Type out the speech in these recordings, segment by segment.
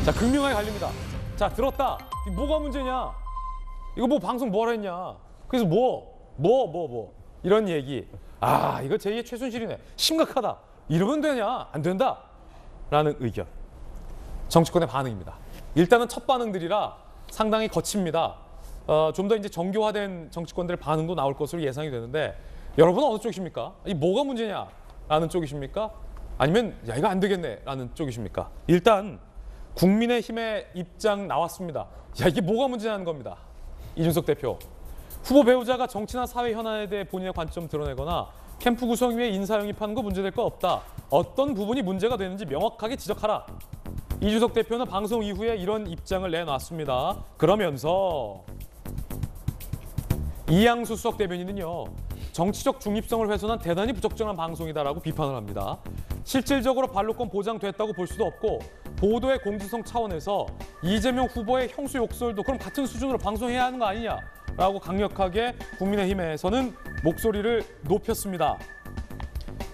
자, 극명하게 갈립니다. 자, 들었다. 이게 뭐가 문제냐? 이거 뭐 방송 뭐라 했냐? 그래서 이런 얘기. 아, 이거 제2의 최순실이네. 심각하다. 이러면 되냐? 안 된다. 라는 의견. 정치권의 반응입니다. 일단은 첫 반응들이라 상당히 거칩니다. 좀 더 이제 정교화된 정치권들의 반응도 나올 것으로 예상이 되는데, 여러분은 어느 쪽이십니까? 이 뭐가 문제냐? 라는 쪽이십니까? 아니면 야, 이거 안 되겠네. 라는 쪽이십니까? 일단 국민의힘의 입장 나왔습니다. 야, 이게 뭐가 문제냐는 겁니다. 이준석 대표. 후보 배우자가 정치나 사회 현안에 대해 본인의 관점 드러내거나 캠프 구성위에 인사 영입하는 거 문제될 거 없다. 어떤 부분이 문제가 되는지 명확하게 지적하라. 이준석 대표는 방송 이후에 이런 입장을 내놨습니다. 그러면서 이양수 수석 대변인은요, 정치적 중립성을 훼손한 대단히 부적절한 방송이다라고 비판을 합니다. 실질적으로 반로권 보장됐다고 볼 수도 없고 보도의 공정성 차원에서 이재명 후보의 형수 욕설도 그럼 같은 수준으로 방송해야 하는 거 아니냐라고 강력하게 국민의힘에서는 목소리를 높였습니다.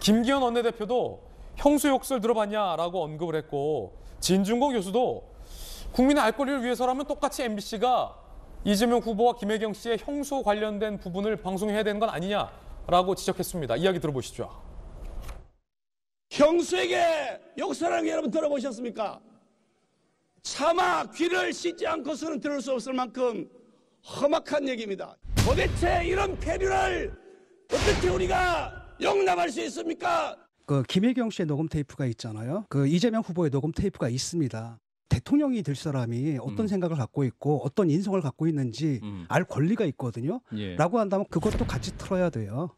김기현 원내대표도 형수 욕설 들어봤냐라고 언급을 했고, 진중권 교수도 국민의 알 권리를 위해서라면 똑같이 MBC가 이재명 후보와 김혜경 씨의 형수 관련된 부분을 방송해야 되는 건 아니냐라고 지적했습니다. 이야기 들어보시죠. 형수에게 욕설하는 게 여러분 들어보셨습니까? 차마 귀를 씻지 않고서는 들을 수 없을 만큼 험악한 얘기입니다. 도대체 이런 폐륜을 어떻게 우리가 용납할 수 있습니까? 그 김혜경 씨의 녹음 테이프가 있잖아요. 그 이재명 후보의 녹음 테이프가 있습니다. 대통령이 될 사람이 어떤 생각을 갖고 있고 어떤 인성을 갖고 있는지 알 권리가 있거든요. 예. 라고 한다면 그것도 같이 틀어야 돼요.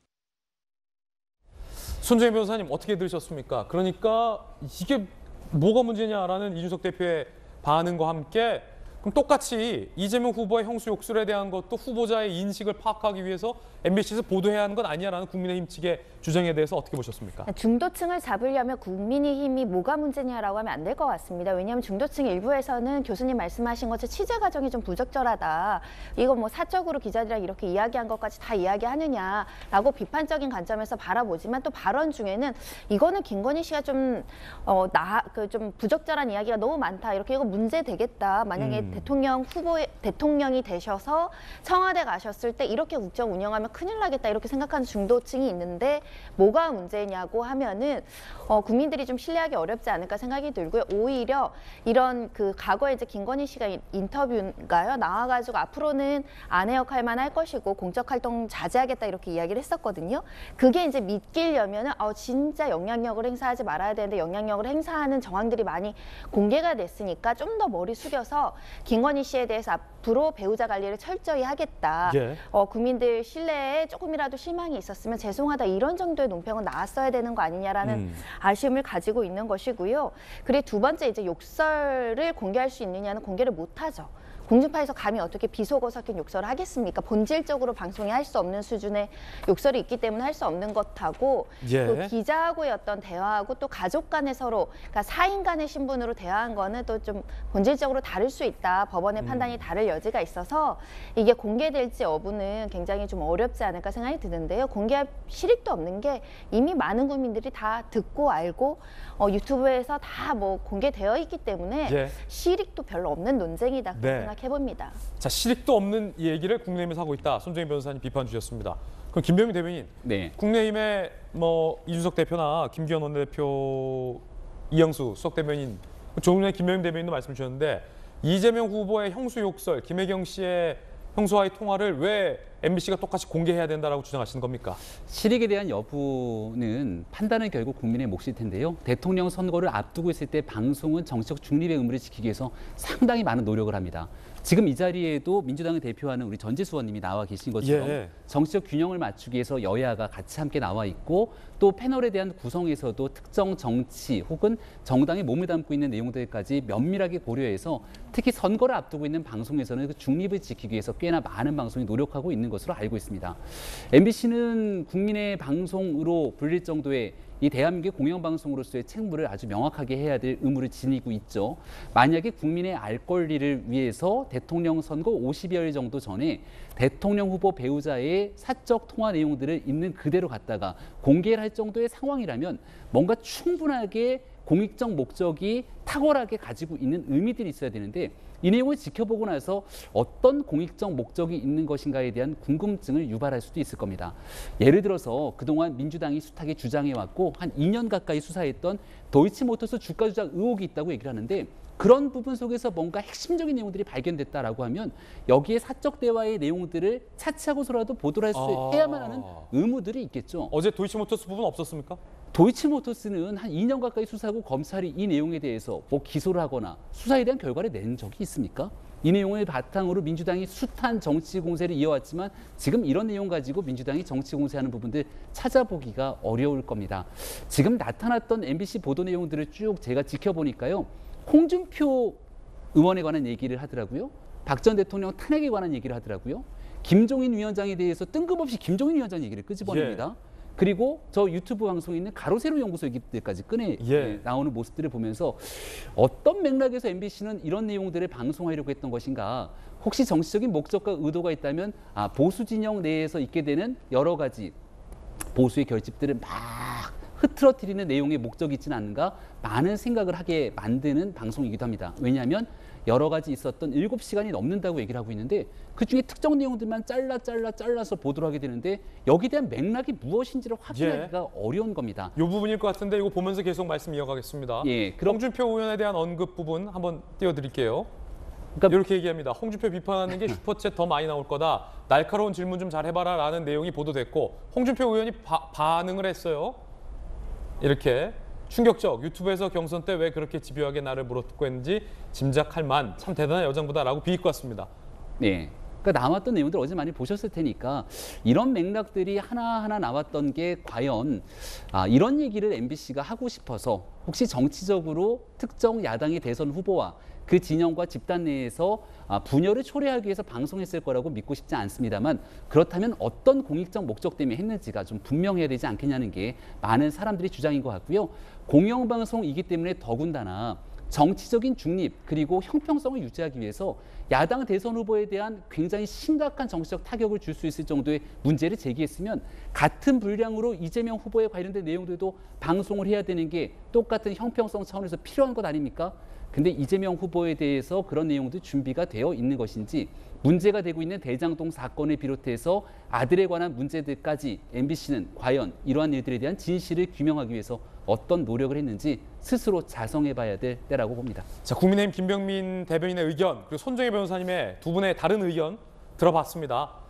손정혜 변호사님 어떻게 들으셨습니까? 그러니까 이게 뭐가 문제냐라는 이준석 대표의 반응과 함께 그럼 똑같이 이재명 후보의 형수 욕설에 대한 것도 후보자의 인식을 파악하기 위해서 MBC에서 보도해야 하는 건 아니야라는 국민의힘 측의 주장에 대해서 어떻게 보셨습니까? 중도층을 잡으려면 국민의힘이 뭐가 문제냐라고 하면 안 될 것 같습니다. 왜냐하면 중도층 일부에서는 교수님 말씀하신 것처럼 취재 과정이 좀 부적절하다. 이거 뭐 사적으로 기자들이랑 이렇게 이야기한 것까지 다 이야기하느냐라고 비판적인 관점에서 바라보지만, 또 발언 중에는 이거는 김건희 씨가 좀 부적절한 이야기가 너무 많다. 이렇게 이거 문제 되겠다. 만약에 대통령이 되셔서 청와대 가셨을 때 이렇게 국정 운영하면 큰일 나겠다. 이렇게 생각하는 중도층이 있는데, 뭐가 문제냐고 하면은 국민들이 좀 신뢰하기 어렵지 않을까 생각이 들고요. 오히려 이런 그 과거에 이제 김건희 씨가 인터뷰인가요? 나와가지고 앞으로는 아내 역할만 할 것이고 공적 활동 자제하겠다 이렇게 이야기를 했었거든요. 그게 이제 믿기려면은 진짜 영향력을 행사하지 말아야 되는데 영향력을 행사하는 정황들이 많이 공개가 됐으니까 좀 더 머리 숙여서 김건희 씨에 대해서 앞으로 배우자 관리를 철저히 하겠다. 예. 국민들 신뢰에 조금이라도 실망이 있었으면 죄송하다. 이런 정도의 논평은 나왔어야 되는 거 아니냐라는 아쉬움을 가지고 있는 것이고요. 그리고 두 번째, 이제 욕설을 공개할 수 있느냐는 공개를 못하죠. 공중파에서 감히 어떻게 비속어 섞인 욕설을 하겠습니까? 본질적으로 방송이 할 수 없는 수준의 욕설이 있기 때문에 할 수 없는 것하고, 예. 또 기자하고의 어떤 대화하고 또 가족 간에 서로, 그러니까 사인 간의 신분으로 대화한 거는 또 좀 본질적으로 다를 수 있다. 법원의 판단이 다를 여지가 있어서 이게 공개될지 여부는 굉장히 좀 어렵지 않을까 생각이 드는데요. 공개할 실익도 없는 게 이미 많은 국민들이 다 듣고 알고 유튜브에서 다 뭐 공개되어 있기 때문에 예. 실익도 별로 없는 논쟁이다. 그렇게 네. 생각해봅니다. 자, 실익도 없는 이 얘기를 국민의힘에서 하고 있다. 손정혜 변호사님 비판 주셨습니다. 그럼 김병민 대변인, 네. 국민의힘의 이준석 대표나 김기현 원내대표, 이양수 수석 대변인, 조금 전에 김병민 대변인도 말씀 주셨는데, 이재명 후보의 형수 욕설, 김혜경 씨의 형수와의 통화를 왜 MBC가 똑같이 공개해야 된다라고 주장하시는 겁니까? 실익에 대한 여부는 판단은 결국 국민의 몫일 텐데요. 대통령 선거를 앞두고 있을 때 방송은 정치적 중립의 의무를 지키기 위해서 상당히 많은 노력을 합니다. 지금 이 자리에도 민주당을 대표하는 우리 전지수 의원님이 나와 계신 것처럼 예. 정치적 균형을 맞추기 위해서 여야가 같이 함께 나와 있고, 또 패널에 대한 구성에서도 특정 정치 혹은 정당의 몸을 담고 있는 내용들까지 면밀하게 고려해서 특히 선거를 앞두고 있는 방송에서는 그 중립을 지키기 위해서 꽤나 많은 방송이 노력하고 있는 것으로 알고 있습니다. MBC는 국민의 방송으로 불릴 정도의 이 대한민국의 공영방송으로서의 책무를 아주 명확하게 해야 될 의무를 지니고 있죠. 만약에 국민의 알 권리를 위해서 대통령 선거 50여일 정도 전에 대통령 후보 배우자의 사적 통화 내용들을 있는 그대로 갖다가 공개를 할 정도의 상황이라면 뭔가 충분하게 공익적 목적이 탁월하게 가지고 있는 의미들이 있어야 되는데 이 내용을 지켜보고 나서 어떤 공익적 목적이 있는 것인가에 대한 궁금증을 유발할 수도 있을 겁니다. 예를 들어서 그동안 민주당이 숱하게 주장해왔고 한 2년 가까이 수사했던 도이치모터스 주가 조작 의혹이 있다고 얘기를 하는데 그런 부분 속에서 뭔가 핵심적인 내용들이 발견됐다라고 하면 여기에 사적 대화의 내용들을 차치하고서라도 보도를 할 수 해야만 하는 의무들이 있겠죠. 어제 도이치모터스 부분 없었습니까? 도이치모터스는 한 2년 가까이 수사하고 검찰이 이 내용에 대해서 뭐 기소를 하거나 수사에 대한 결과를 낸 적이 있습니까? 이 내용을 바탕으로 민주당이 숱한 정치 공세를 이어왔지만 지금 이런 내용 가지고 민주당이 정치 공세하는 부분들 찾아보기가 어려울 겁니다. 지금 나타났던 MBC 보도 내용들을 쭉 제가 지켜보니까요. 홍준표 의원에 관한 얘기를 하더라고요. 박 전 대통령 탄핵에 관한 얘기를 하더라고요. 김종인 위원장에 대해서 뜬금없이 김종인 위원장 얘기를 끄집어냅니다. 그리고 저 유튜브 방송에 있는 가로세로 연구소 얘기들까지 꺼내 나오는 모습들을 보면서 어떤 맥락에서 MBC는 이런 내용들을 방송하려고 했던 것인가. 혹시 정치적인 목적과 의도가 있다면 보수 진영 내에서 있게 되는 여러 가지 보수의 결집들을 막 흐트러뜨리는 내용의 목적이 있지는 않은가 많은 생각을 하게 만드는 방송이기도 합니다. 왜냐하면 여러 가지 있었던 7시간이 넘는다고 얘기를 하고 있는데 그중에 특정 내용들만 잘라서 보도를 하게 되는데 여기에 대한 맥락이 무엇인지를 확인하기가 어려운 겁니다. 이 부분일 것 같은데 이거 보면서 계속 말씀 이어가겠습니다. 홍준표 의원에 대한 언급 부분 한번 띄워드릴게요. 그러니까 이렇게 얘기합니다. 홍준표 비판하는 게 슈퍼챗 더 많이 나올 거다. 날카로운 질문 좀 잘 해봐라 라는 내용이 보도됐고 홍준표 의원이 반응을 했어요. 이렇게 충격적. 유튜브에서 경선 때 왜 그렇게 집요하게 나를 물었고 했는지 짐작할 만. 참 대단한 여장부다라고 비꼬았습니다. 네. 그러니까 나왔던 내용들 어제 많이 보셨을 테니까 이런 맥락들이 하나하나 나왔던 게 과연 이런 얘기를 MBC가 하고 싶어서 혹시 정치적으로 특정 야당의 대선 후보와 그 진영과 집단 내에서 분열을 초래하기 위해서 방송했을 거라고 믿고 싶지 않습니다만 그렇다면 어떤 공익적 목적 때문에 했는지가 좀 분명해야 되지 않겠냐는 게 많은 사람들이 주장인 것 같고요. 공영방송이기 때문에 더군다나 정치적인 중립 그리고 형평성을 유지하기 위해서 야당 대선 후보에 대한 굉장히 심각한 정치적 타격을 줄 수 있을 정도의 문제를 제기했으면 같은 분량으로 이재명 후보에 관련된 내용들도 방송을 해야 되는 게 똑같은 형평성 차원에서 필요한 것 아닙니까? 근데 이재명 후보에 대해서 그런 내용도 준비가 되어 있는 것인지 문제가 되고 있는 대장동 사건을 비롯해서 아들에 관한 문제들까지 MBC는 과연 이러한 일들에 대한 진실을 규명하기 위해서 어떤 노력을 했는지 스스로 자성해봐야 될 때라고 봅니다. 자, 국민의힘 김병민 대변인의 의견 그리고 손정혜 변호사님의 두 분의 다른 의견 들어봤습니다.